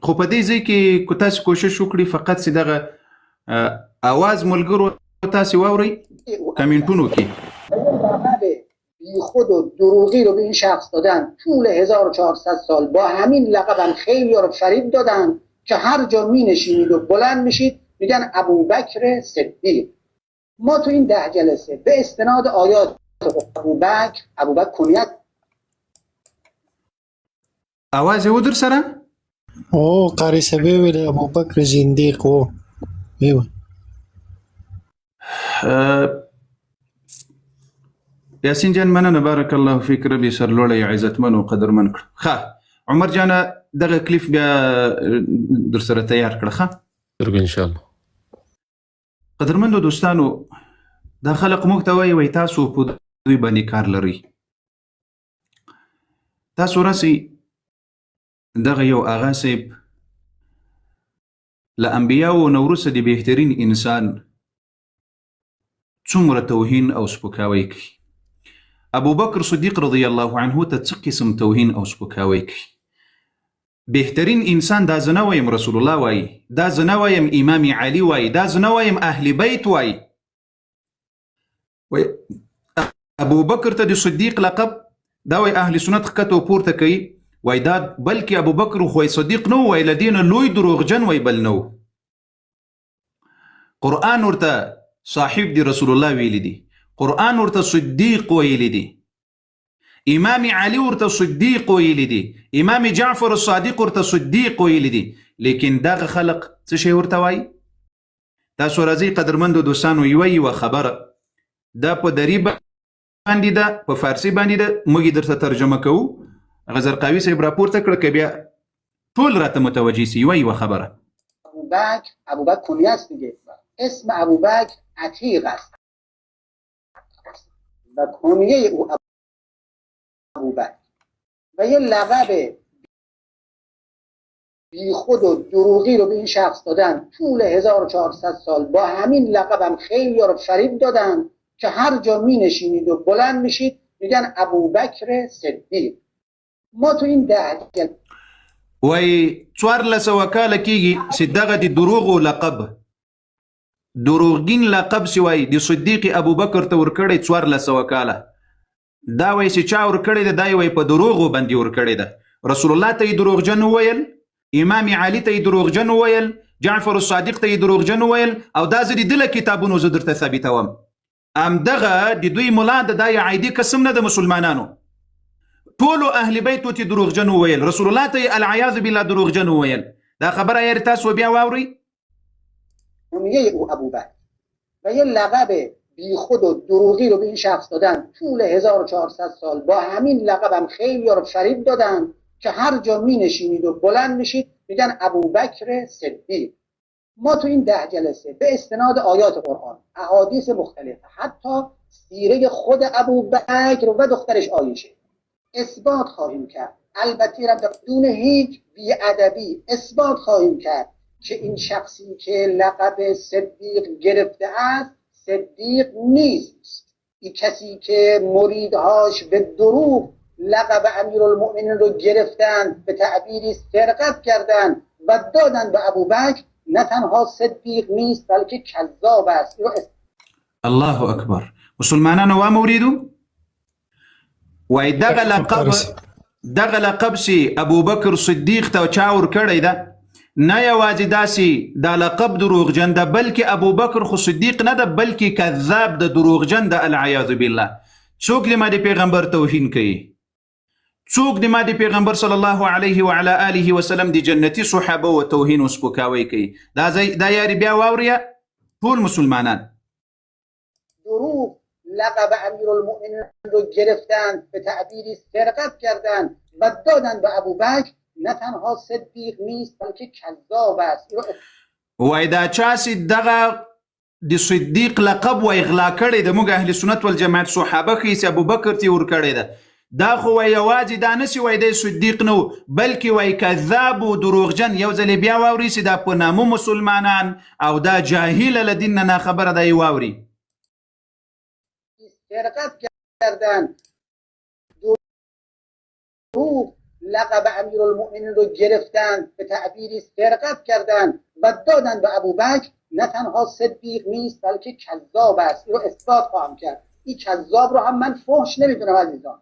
خو په دې ځای کې که تاسو کوشش وکړئ فقط چې دغه اواز ملګرو تاسو واورئ کامنټونو کې بی خود و دروغی رو به این شخص دادن. طول 1400 سال با همین لقب هم خیلی رو فریب دادن که هر جا می نشینید و بلند میشید میگن ابوبکر صدیق. ما تو این 10 جلسه به استناد آیات ابوبکر کنیت اواز یو در سره او قاری سبی ویل ابوبکر زندیق و ایوه یاسین جان مننه بارک الله فیک ربي سرلوړی عزتمن او قدرمن کړ. ښه عمر جان دغه کلیف بیا در سره تیار کړه. ښه درګو ان شاء الله. قدرمنو دوستانو دا خلق موږ ته وایي تاسو په دوی باندې کار لرئ. تاسو راسئ دغه یو آغا صاحب له انبیاو نه وروسته د بهترین انسان څومره توهین او سپکاوی کوي. ابو بکر صدیق رضی الله عنه ته څه قسم توهین او سپکاوی کوي. بهترین انسان دا زه نه وایم رسول الله وایي، دا زه نه وایم امام علي وایي، دا زه نه وایم اهل بیت وایي. ابو بکر ته د صدیق لقب دا وایي اهل سنت ښکته پورته کوي وایي دا بلکې ابو بکر خو صدیق نه وایي له دې نه لوی دروغجن وایي بل نه و. قرآن ورته صاحب دی رسول الله ویلی دی، قرآن ورته صدیق ویلی دی، امام علی ورته صدیق ویلی دی، امام جعفر الصادق ورته صدیق ویلی دی. لیکن دغه خلق څه شی ورته وایي؟ تاسو راځئ قدرمندو دوستانو یوه خبره دا په دری باندې ده، په فارسی باندې ده، موږ درته ترجمه کوو. هغه زرقاوي صاحب راپورته کړه که بیا ټول راته متوجه سي. یوه خبره ابوبکر کنیه است دیگه. اسم ابوبکر عتیق است و کنیه او ابوبکر و یه لقب بی خود و دروغی رو به این شخص دادن. طول 1400 سال با همین لقب هم خیلی رو فریب دادن که هر جا می نشینید و بلند میشید میگن ابوبکر صدیق. ما تو این 10 وای 1400 کاله کېږي چې دغه د دروغو لقب دروغین لقب سی وای د صدیق ابوبکر ته ورکړی 1400 کاله. دا وای چې چا ورکړی ده دا وای په دروغو باندې ورکړی ده. رسول الله ته یې دروغجن وویل، امام علي ته یې دروغجن وویل، جعفر الصادق ته یې دروغجن وویل. او دا زه د دله کتابونو زه درته ثابتوم. همدغه د دوی ملا د دا عیدي قسم نه د مسلمانانو ټولو اهل بیتو ته دروغجن وویل، رسول الله ته العیاذ بالله دروغجن وویل. دا خبره یې تاسو بیا واورئ. کنیه او ابوبکر و یه لقب بی خود و دروغی رو به این شخص دادن. طول 1400 سال با همین لقب هم خیلی رو فریب دادن که هر جا می نشینید و بلند میشید میگن ابوبکر صدیق. ما تو این 10 جلسه به استناد آیات قرآن، احادیث مختلف، حتی سیره خود ابوبکر و دخترش عایشه اثبات خواهیم کرد. البته را بدون هیچ بی‌ادبی اثبات خواهیم کرد که این شخصی که لقب صدیق گرفته است صدیق نیست. این کسی که مریدهاش به دروغ لقب امیرالمؤمنین رو گرفتن، به تعبیری سرقت کردن و دادن به ابوبکر، نه تنها صدیق نیست بلکه کذاب است. الله اکبر. مسلمانانو و موریدو وای دغه لقب سی ابوبکر صدیق ته چا ورکړی ده. نه یوازې داسې دا لقب دروغجن ده بلکې ابوبکر خو صدیق نه ده بلکې کذاب ده، دروغجن ده العیاذ بالله. څوک د ما د پیغمبر توهین کوي، څوک د ما د پیغمبر صلی الله علیه وعلى آله وسلم د جنتی صحابه و توهین و سپکاوی کوي. دا یاری بیا واوریا ټول مسلمانان. دروغ لقب امیرالمؤمنین رو گرفتن، به تعبیری سرقت کردن و دادن به ابوبکر، نه تنها صدیق نیست بلکه کذاب است. وای دا چاسی دغه د صدیق لقب و اغلا کړی د موږ اهل سنت والجماعت صحابه خې ابوبکر تی ور کړی ده. دا خو وای یوازې دا نسی وای د صدیق نو بلکې وای کذاب و دروغجن. یو ځل بیا واوري چې دا په نامو مسلمانان او دا جاهل له دین نه خبره دی واوري. سرقت کردن، دروغ لقب امیرالمؤمنین رو گرفتن، به تعبیری سرقت کردن و دادن به ابوبکر، نه تنها صدیق نیست بلکه کذاب است. این رو اثبات خواهم کرد. این کذاب رو هم من فحش نمیدونم عزیزان.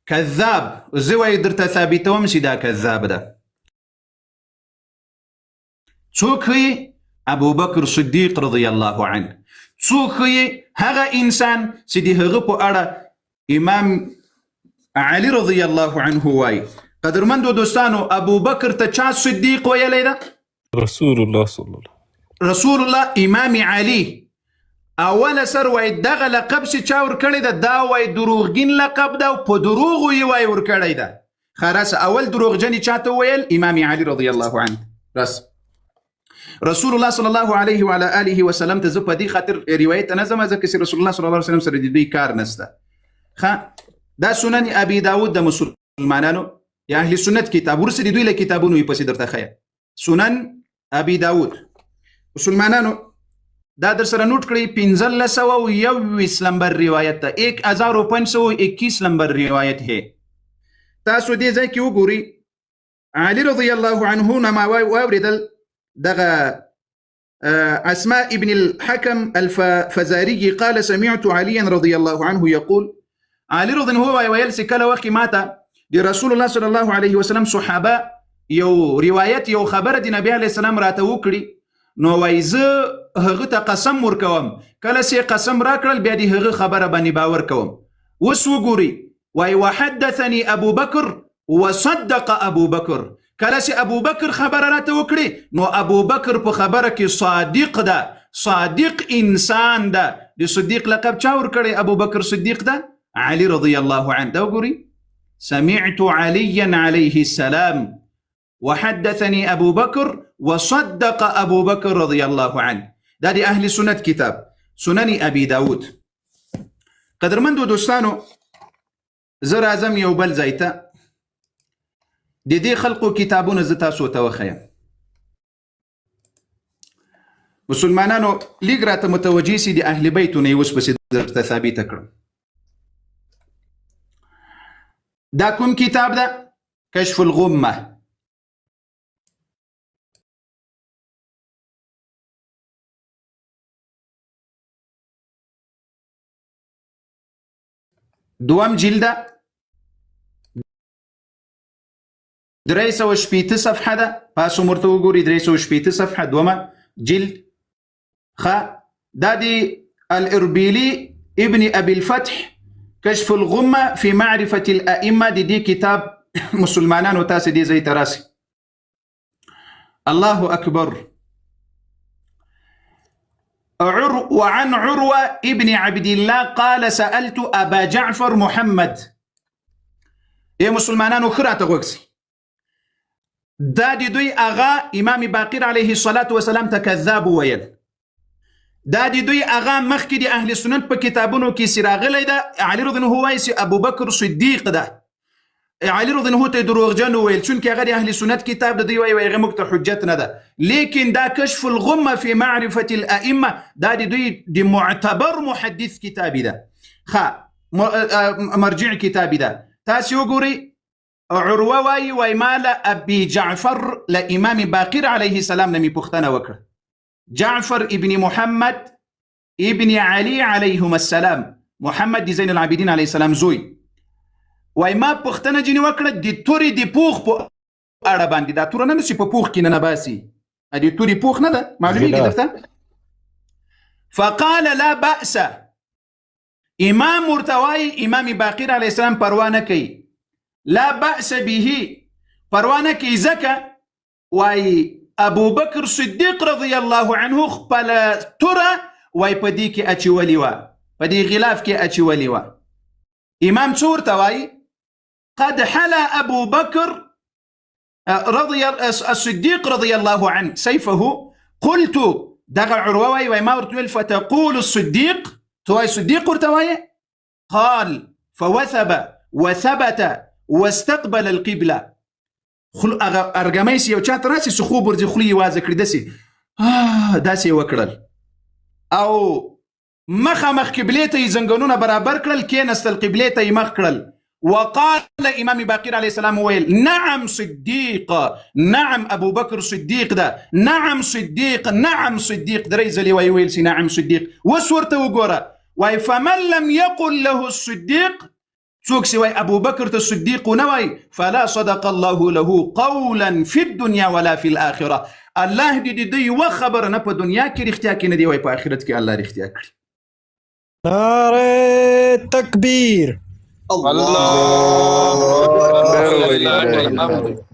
كذاب زوي درت ثابتهم سيدا كذاب ده تسوكي أبو بكر الصديق رضي الله عنه، تسوكي هغا إنسان سيدي هغبو أرى إمام علي رضي الله عنه واي قدر من دوستانو أبو بكر تشا صديق ويا ليدا رسول الله صلى الله عليه وسلم. رسول الله إمام علي اول سر وای دغه لقب چې چا ورکړی ده دا وای دروغګین لقب ده او په دروغو یې وای ورکړی ده. خلاص اول دروغجنې چاته ویل امام علي رضی الله عنه. بس رسول الله صلی الله علیه و علی آله وسلم ته زه په دې خاطر روایت نه ځم ځکه چې رسول الله صلی الله علیه وسلم سره د دوی کار نشته. دا سنن ابي داود د مسلمانانو یا اهل سنت کتاب ورسې د دوی له کتابونو یې پسې درته ښیم. سنن ابي داود مسلمانانو دا در سره نوٹ کړئ 1521 نمبر روایت ده 1521 نمبر روایت ہے. تاسو دې ځای کې وګورئ علي رضی الله عنه نما واوریدل دغه اسماء ابن الحكم الفزاري قال سمعت عليا رضي الله عنه يقول علي رضي الله عنه ویل چې کله وخت ماته د رسول الله صلی الله علیه وسلم صحابه یو روایت یو خبر د نبی علیه السلام راته وکړي نو وای زه هغه ته قسم ورکوم کله چې قسم راکړل بیا د هغه خبره باندې باور کوم. اوس وګورئ وای وحدثني ابو بکر وصدق ابو بکر کله چې ابو بکر خبره راته وکړي نو ابو بکر په خبره کې صادق ده، صادق انسان ده. د صدیق لقب چا ورکړي؟ ابو بکر صدیق ده علي رضی الله عنه. دا وګورئ سمعت عليا عليه السلام وحدثني ابو بكر وصدق ابو بكر رضي الله عنه. دا دی اهل سنت کتاب سنن ابي داود. قدرمندو دوستانو زه راځم یو بل ځای ته د دې خلقو کتابونه زه تاسو ته وښیم. مسلمانانو لیږ راته متوجه سي د اهل بیتونه یې اوس پسې درته ثابته کړم. دا کوم کتاب ده؟ کشف الغمه. دوام جلده 380 صفحه ده. پاسو مرته وګورئ 380 صفحه دومه جلد. دا دی الاربيلي ابن ابي الفتح كشف الغمه في معرفه الائمه. دي كتاب مسلمانانو تاسو دي زي تراسي. الله اكبر. وعن عروة ابن عبد الله قال سألت أبا جعفر محمد. يا مسلمانانو خرات غوكسي دا دي دوي أغا إمام باقر عليه الصلاة والسلام تكذاب ويل. دا دي دوي أغا مخكي دي أهل السنن بكتابونو كي سراغلي دا علي رضي الله عنه أبو بكر صديق دا علي رضي الله عنه دروغجن ويل چون كي غير أهل السنة كتاب دا دي وي غمكت حجتنا دا. لكن دا كشف الغمة في معرفة الأئمة دا دي معتبر محدث كتابي دا مرجع كتابي دا. تاسي وقوري عروة وي مال أبي جعفر لإمام باقر عليه السلام نمي بختنا وكر جعفر ابن محمد ابن علي عليهما السلام. محمد دي زين العابدين عليه السلام زوي. وای ما پختنه جنی وکړه د توري د پوخ په اړه باندې. دا تور نه نشي په پوخ کې نه باسي، د توري پوخ نه ده معلومیږي درته. فقال لا بأس. امام مرتوای امام باقر علیه السلام پروا نه کوي. لا بأس به پروا نه کوي ځکه وای ابو بکر صدیق رضی الله عنه خپل توره وای په دې کې اچولي وه، په دې غلاف کې اچولي وه. امام څه ورته وایي؟ قد حلى أبو بكر الصديق رضي الله عنه سيفه. قلت دغ عروة وما ورتويل فتقول الصديق توي صديق ورتوي. قال فوثب وثبت واستقبل القبلة. أرجميسي وشات راسي سخوب ورزي خلي وازك دسي داسي وكرل أو مخ قبليتي زنجانونا برابر كرل كينست القبليتي مخ كرل وقال امام باقر عليه السلام ويل نعم صديق، نعم ابو بكر صديق ده، نعم صديق، نعم صديق دريز لي ويل سي نعم صديق وسورته وقرا واي فمن لم يقل له الصديق سوق سوى ابو بكر الصديق نوي فلا صدق الله له قولا في الدنيا ولا في الاخره. الله دي وخبر نه په دنیا کې رښتیا کې نه دی وای په آخرت کې الله رښتیا کړي. نعره تکبیر. الله أكبر ولله الحمد.